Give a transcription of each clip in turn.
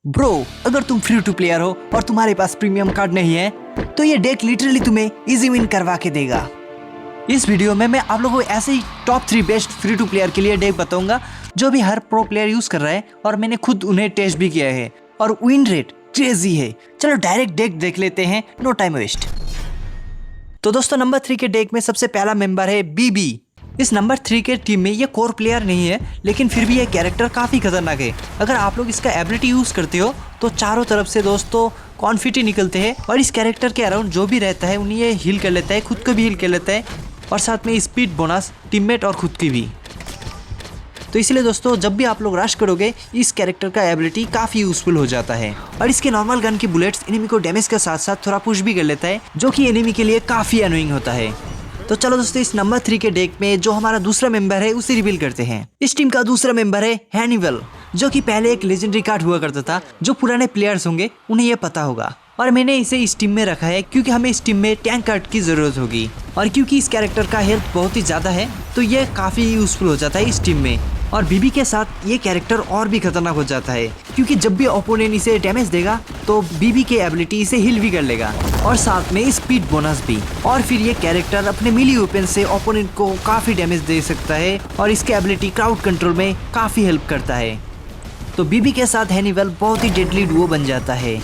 Bro, अगर तुम free to player हो और तुम्हारे पास प्रीमियम कार्ड नहीं है तो ये डेक लिटरली तुम्हें इजी विन करवा के देगा। इस वीडियो में मैं आप लोगों को ऐसे ही top 3 best free to player के लिए डेक बताऊंगा जो भी हर प्रो प्लेयर यूज कर रहा है और मैंने खुद उन्हें टेस्ट भी किया है और विन रेट क्रेजी है। चलो डायरेक्ट डेक देख लेते हैं, नो टाइम वेस्ट। तो दोस्तों नंबर 3 के डेक में सबसे पहला मेंबर है बीबी। इस नंबर 3 के टीम में ये कोर प्लेयर नहीं है लेकिन फिर भी ये कैरेक्टर काफ़ी खतरनाक है। अगर आप लोग इसका एबिलिटी यूज़ करते हो तो चारों तरफ से दोस्तों कॉन्फिटी निकलते हैं और इस कैरेक्टर के अराउंड जो भी रहता है उन्हें ये हील कर लेता है, खुद को भी हील कर लेता है और साथ में स्पीड बोनस टीममेट और खुद की भी। तो इसलिए दोस्तों जब भी आप लोग रश करोगे इस कैरेक्टर का एबिलिटी काफ़ी यूजफुल हो जाता है और इसके नॉर्मल गन की बुलेट्स एनिमी को डैमेज के साथ साथ थोड़ा पुश भी कर लेता है जो कि एनिमी के लिए काफ़ी अनोइंग होता है। तो चलो दोस्तों इस नंबर 3 के डेक में जो हमारा दूसरा मेंबर है उसे रिवील करते हैं। इस टीम का दूसरा मेंबर है हैनिवल, जो कि पहले एक लेजेंडरी कार्ड हुआ करता था। जो पुराने प्लेयर्स होंगे उन्हें यह पता होगा और मैंने इसे इस टीम में रखा है क्योंकि हमें इस टीम में टैंक कार्ड की ज़रूरत होगी और क्योंकि इस कैरेक्टर का हेल्थ बहुत ही ज़्यादा है तो ये काफ़ी यूजफुल हो जाता है इस टीम में। और बीबी के साथ ये कैरेक्टर और भी खतरनाक हो जाता है क्योंकि जब भी ओपोनेंट इसे डैमेज देगा तो बीबी के एबिलिटी इसे हील भी कर लेगा और साथ में स्पीड बोनस भी। और फिर ये कैरेक्टर अपने मिली वेपन से ओपोनेंट को काफ़ी डैमेज दे सकता है और इसके एबिलिटी क्राउड कंट्रोल में काफ़ी हेल्प करता है। तो बीबी के साथ हैनिवल बहुत ही डेडली डुओ बन जाता है।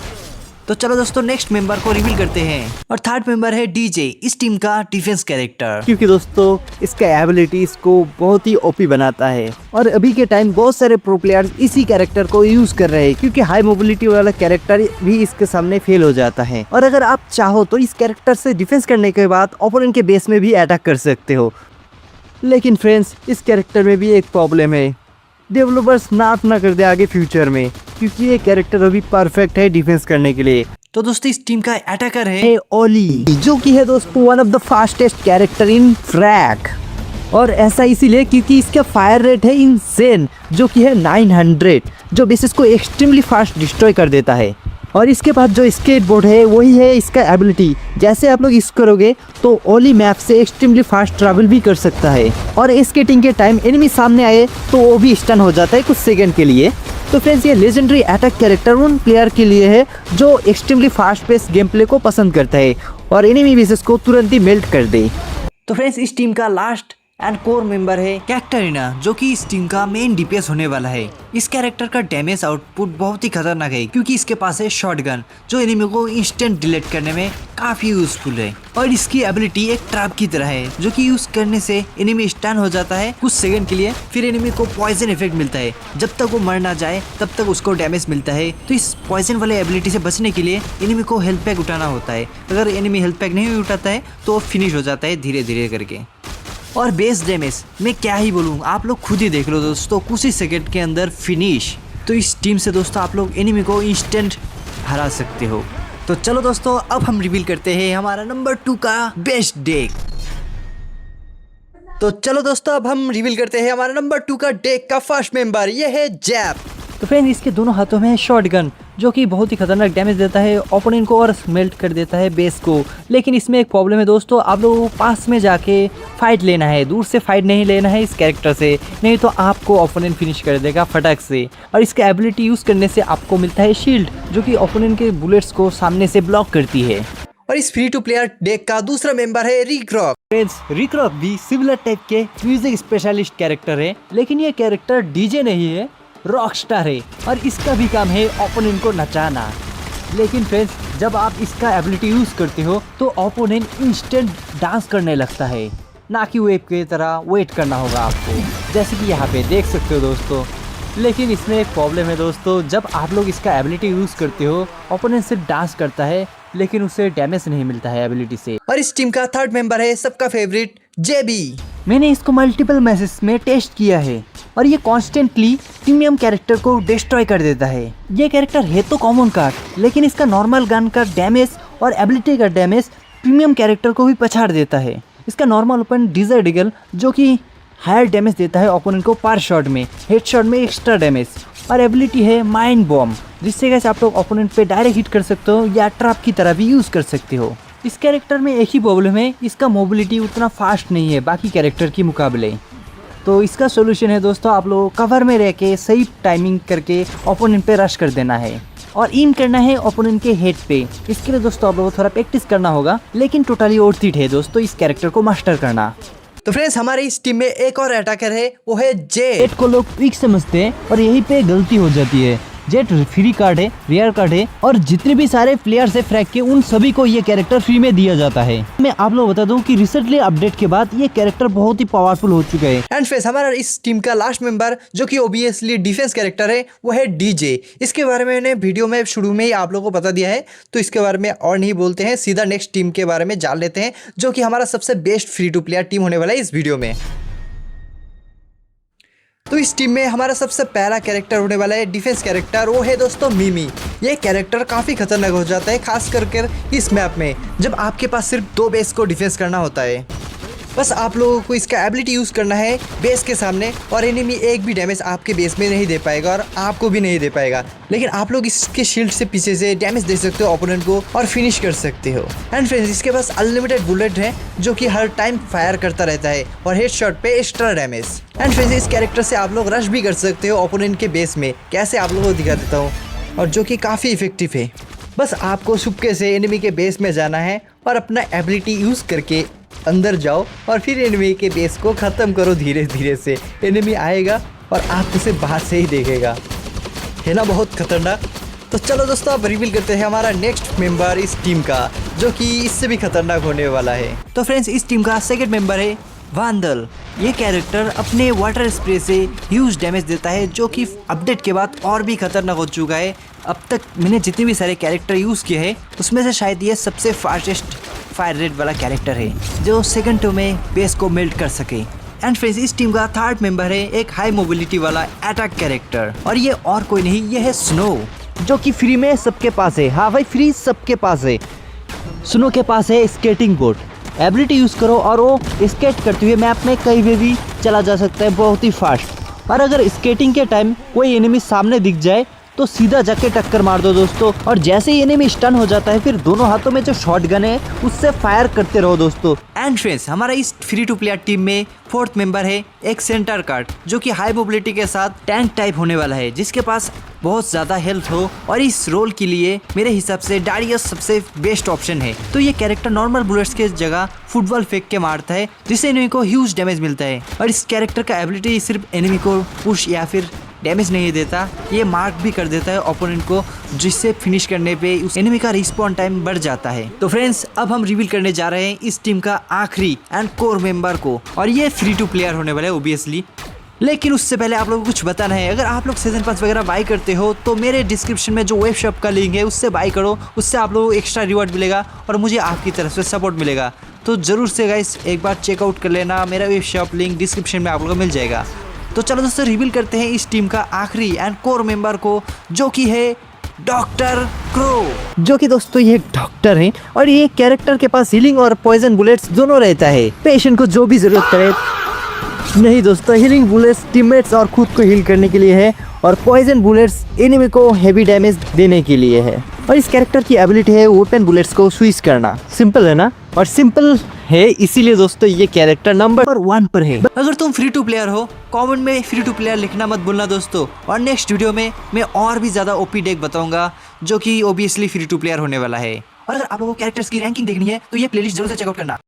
तो चलो दोस्तों नेक्स्ट मेंबर को रिवील करते हैं और थर्ड मेंबर है डीजे, इस टीम का डिफेंस कैरेक्टर। क्योंकि दोस्तों इसका एबिलिटी इसको बहुत ही ओपी बनाता है और अभी के टाइम बहुत सारे प्रो प्लेयर्स इसी कैरेक्टर को यूज कर रहे हैं क्योंकि हाई मोबिलिटी वाला कैरेक्टर भी इसके सामने फेल हो जाता है। और अगर आप चाहो तो इस कैरेक्टर से डिफेंस करने के बाद ओपोनेंट के बेस में भी अटैक कर सकते हो। लेकिन फ्रेंड्स इस कैरेक्टर में भी एक प्रॉब्लम है, डेवलपर्स नाफ ना कर दे आगे फ्यूचर में क्योंकि ये कैरेक्टर अभी परफेक्ट है डिफेंस करने के लिए। तो दोस्तों इस टीम का अटैकर है ओली, जो कि है दोस्तों one of the fastest character in frag. और ऐसा इसीलिए क्योंकि इसका फायर रेट है इनसेन जो कि है 900, जो बेसिस को एक्सट्रीमली फास्ट डिस्ट्रॉय कर देता है। और इसके बाद जो स्केटबोर्ड है वही है इसका एबिलिटी। जैसे आप लोग इस करोगे तो ओली मैप से एक्सट्रीमली फास्ट ट्रैवल भी कर सकता है और स्केटिंग के टाइम एनिमी सामने आए तो वो भी स्टन हो जाता है कुछ सेकंड के लिए। तो फ्रेंड्स ये लेजेंडरी अटैक कैरेक्टर उन प्लेयर के लिए है जो extremely fast pace game play को पसंद करता है और एनिमी बेसेस को तुरंत ही मेल्ट कर दे। तो फ्रेंड्स इस टीम का लास्ट एंड कोर मेंबर है कैक्टरिना, जो कि इस टीम का मेन डीपीएस होने वाला है। इस कैरेक्टर का डैमेज आउटपुट बहुत ही खतरनाक है क्योंकि इसके पास है शॉटगन जो एनिमी को इंस्टेंट डिलीट करने में काफी यूजफुल है और इसकी एबिलिटी एक ट्रैप की तरह है जो कि यूज करने से एनिमी स्टन हो जाता है कुछ सेकंड के लिए, फिर एनिमी को पॉइजन इफेक्ट मिलता है। जब तक वो मर ना जाए तब तक उसको डैमेज मिलता है। तो इस पॉइजन वाले एबिलिटी से बचने के लिए एनिमी को हेल्थ पैक उठाना होता है। अगर एनिमी हेल्थ पैक नहीं उठाता है तो फिनिश हो जाता है धीरे धीरे करके। और बेस डैमेज मैं क्या ही बोलूँ, आप लोग खुद ही देख लो दोस्तों, कुछ ही सेकंड के अंदर फिनिश। तो इस टीम से दोस्तों आप लोग एनिमी को इंस्टेंट हरा सकते हो। तो चलो दोस्तों अब हम रिवील करते हैं हमारा नंबर 2 का बेस्ट डेक। तो चलो दोस्तों अब हम रिवील करते हैं हमारा नंबर 2 का डेक का फर्स्ट मेंबर, ये है जैप। तो फ्रेंड इसके दोनों हाथों में है शॉटगन जो कि बहुत ही खतरनाक डैमेज देता है ओपोनेंट को और मेल्ट कर देता है बेस को। लेकिन इसमें एक प्रॉब्लम है दोस्तों, आप लोगों को पास में जाके फाइट लेना है, दूर से फाइट नहीं लेना है इस कैरेक्टर से, नहीं तो आपको ओपोनेंट फिनिश कर देगा फटाक से। और इसका एबिलिटी यूज़ करने से आपको मिलता है शील्ड जो कि ओपोनेंट के बुलेट्स को सामने से ब्लॉक करती है। और इस फ्री टू प्लेयर डेक का दूसरा मेंबर है रिक्रॉक। फ्रेंड्स रिक्रॉक भी सिमिलर टाइप के म्यूजिक स्पेशलिस्ट कैरेक्टर है लेकिन ये कैरेक्टर डीजे नहीं है, रॉकस्टार है और इसका भी काम है ओपोनेंट को नचाना। लेकिन फ्रेंड्स जब आप इसका एबिलिटी यूज़ करते हो तो ओपोनेंट इंस्टेंट डांस करने लगता है, ना कि वेव की तरह वेट करना होगा आपको, जैसे कि यहाँ पे देख सकते हो दोस्तों। लेकिन इसमें एक प्रॉब्लम है दोस्तों, जब आप लोग इसका एबिलिटी यूज़ करते हो ओपोनेंट सिर्फ डांस करता है लेकिन उसे डैमेज नहीं मिलता है एबिलिटी से। और इस टीम का थर्ड मेंबर है सबका फेवरेट जेबी। मैंने इसको मल्टीपल मैचेस में टेस्ट किया है और ये कॉन्स्टेंटली प्रीमियम कैरेक्टर को डिस्ट्रॉय कर देता है। ये कैरेक्टर है तो कॉमन कार्ड लेकिन इसका नॉर्मल गन का डैमेज और एबिलिटी का डैमेज प्रीमियम कैरेक्टर को भी पछाड़ देता है। इसका नॉर्मल ओपन डिजर्ट ईगल जो कि हायर डैमेज देता है ओपोनेंट को पर शॉट में, हेडशॉट में एक्स्ट्रा डैमेज। और एबिलिटी है माइंड बॉम्ब जिससे कैसे आप लोग ओपोनेंट पे डायरेक्ट हिट कर सकते हो या ट्रैप की तरह भी यूज़ कर सकते हो। इस कैरेक्टर में एक ही प्रॉब्लम है, इसका मोबिलिटी उतना फास्ट नहीं है बाकी कैरेक्टर के मुकाबले। तो इसका सोल्यूशन है दोस्तों, आप लोग कवर में रह के सही टाइमिंग करके ओपोनेंट पे रश कर देना है। और एम करना है ओपोनेंट के हेड पे। इसके लिए दोस्तों आप लोगों को थोड़ा प्रैक्टिस करना होगा, लेकिन टोटली वर्थ इट है दोस्तों इस कैरेक्टर को मास्टर करना। तो फ्रेंड्स हमारे इस टीम में एक और अटैकर है, वो है जेट। जेट को लोग वीक समझते हैं और यहीं पे गलती हो जाती है। जेट फ्री कार्ड है, रेयर कार्ड है और जितने भी सारे प्लेयर्स है फ्रैग के उन सभी को ये कैरेक्टर फ्री में दिया जाता है। मैं आप लोग बता दूं कि रिसेंटली अपडेट के बाद ये कैरेक्टर बहुत ही पावरफुल हो चुका है। एंड फ्रेंड्स हमारा इस टीम का लास्ट मेंबर जो कि ओबियसली डिफेंस कैरेक्टर है, वो है डीजे। इसके बारे में मैंने वीडियो में शुरू में ही आप लोगों को बता दिया है, तो इसके बारे में और नहीं बोलते हैं, सीधा नेक्स्ट टीम के बारे में जान लेते हैं, जो कि हमारा सबसे best free to player team होने वाला है इस वीडियो में। तो इस टीम में हमारा सबसे पहला कैरेक्टर होने वाला है डिफेंस कैरेक्टर, वो है दोस्तों मिमी। ये कैरेक्टर काफ़ी खतरनाक हो जाता है, खास करके इस मैप में जब आपके पास सिर्फ 2 बेस को डिफेंस करना होता है। बस आप लोगों को इसका एबिलिटी यूज़ करना है बेस के सामने, और एनिमी एक भी डैमेज आपके बेस में नहीं दे पाएगा और आपको भी नहीं दे पाएगा। लेकिन आप लोग इसके शील्ड से पीछे से डैमेज दे सकते हो ओपोनेंट को और फिनिश कर सकते हो। एंड फ्रेंड्स इसके पास अनलिमिटेड बुलेट है जो कि हर टाइम फायर करता रहता है और हेडशॉट पे एक्स्ट्रा डैमेज। एंड फ्रेंड्स इस कैरेक्टर से आप लोग रश भी कर सकते हो ओपोनेंट के बेस में, कैसे आप लोगों को दिखा देता हूँ, और जो कि काफ़ी इफेक्टिव है। बस आपको छुपके से एनिमी के बेस में जाना है और अपना एबिलिटी यूज़ करके अंदर जाओ और फिर एनिमी के बेस को ख़त्म करो धीरे धीरे से। एनिमी आएगा और आप उसे बाहर से ही देखेगा, है ना बहुत खतरनाक। तो चलो दोस्तों अब रिवील करते हैं हमारा नेक्स्ट मेंबर इस टीम का, जो कि इससे भी खतरनाक होने वाला है। तो फ्रेंड्स इस टीम का सेकंड मेंबर है वांदल। ये कैरेक्टर अपने वाटर स्प्रे से ह्यूज डैमेज देता है, जो कि अपडेट के बाद और भी खतरनाक हो चुका है। अब तक मैंने जितने भी सारे कैरेक्टर यूज़ किए हैं उसमें से शायद ये सबसे फास्टेस्ट फायर रेट वाला कैरेक्टर है, जो सेकंडों में बेस को मेल्ट कर सके। एंड फ्रेंड्स इस टीम का थर्ड मेंबर है एक हाई मोबिलिटी वाला अटैक कैरेक्टर, और ये और कोई नहीं, ये है स्नो, जो कि फ्री में सबके पास है। हाँ भाई फ्री सबके पास है। स्नो के पास है स्केटिंग बोर्ड, एबिलिटी यूज़ करो और वो स्केट करते हुए मैप में कहीं भी चला जा सकता है बहुत ही फास्ट। और अगर स्केटिंग के टाइम कोई एनिमी सामने दिख जाए तो सीधा जाके टक्कर मार दो दोस्तों, और जैसे ही एनिमी स्टन हो जाता है फिर दोनों हाथों में जो शॉटगन है उससे फायर करते रहो दोस्तों। एंड फ्रेंड्स हमारा इस फ्री टू प्लेयर टीम में फोर्थ मेंबर है एक सेंटर कार्ड, जो कि हाई मोबिलिटी के साथ टैंक टाइप होने वाला है, जिसके पास बहुत ज़्यादा हेल्थ हो, और इस रोल के लिए मेरे हिसाब से डारियस सबसे बेस्ट ऑप्शन है। तो ये कैरेक्टर नॉर्मल बुलेट्स के जगह फुटबॉल फेंक के मारता है, जिससे एनिमी को ह्यूज डैमेज मिलता है। और इस कैरेक्टर का एबिलिटी सिर्फ एनिमी को पुश या फिर डैमेज नहीं देता, ये मार्क भी कर देता है ओपोनेंट को, जिससे फिनिश करने पे उस एनिमी का रिस्पॉन्ड टाइम बढ़ जाता है। तो फ्रेंड्स अब हम रिवील करने जा रहे हैं इस टीम का आखिरी एंड कोर मेंबर को, और ये फ्री टू प्लेयर होने वाला है ओबियसली। लेकिन उससे पहले आप लोगों को कुछ बताना है, अगर आप लोग सीजन पास वगैरह बाई करते हो तो मेरे डिस्क्रिप्शन में जो वेब शॉप का लिंक है उससे बाई करो, उससे आप लोगों को एक्स्ट्रा रिवॉर्ड मिलेगा और मुझे आपकी तरफ से सपोर्ट मिलेगा। तो ज़रूर से गाइस एक बार चेकआउट कर लेना, मेरा वेब शॉप लिंक डिस्क्रिप्शन में आप लोगों को मिल जाएगा। तो चलो दोस्तों रिवील करते हैं इस टीम का आखिरी एंड कोर मेंबर को, जो कि है डॉक्टर क्रो। जो कि दोस्तों ये डॉक्टर है और ये कैरेक्टर के पास हीलिंग और पॉइजन बुलेट्स दोनों रहता है। पेशेंट को जो भी जरूरत पड़े, नहीं दोस्तों हीलिंग बुलेट्स टीममेट्स और खुद को हील करने के लिए है, और पॉइजन बुलेट्स एनिमी को हेवी डैमेज देने के लिए है। और इस कैरेक्टर की एबिलिटी है ओपन बुलेट्स को स्विच करना। सिंपल है ना, और सिंपल है इसीलिए दोस्तों ये कैरेक्टर नंबर 1 पर है। अगर तुम फ्री टू प्लेयर हो कमेंट में फ्री टू प्लेयर लिखना मत भूलना दोस्तों, और नेक्स्ट वीडियो में मैं और भी ज़्यादा ओपी डेक बताऊंगा, जो कि ओबियसली फ्री टू प्लेयर होने वाला है। और अगर आप लोगों को कैरेक्टर्स की रैंकिंग देखनी है तो ये प्लेलिस्ट जरूर से चेकआउट करना।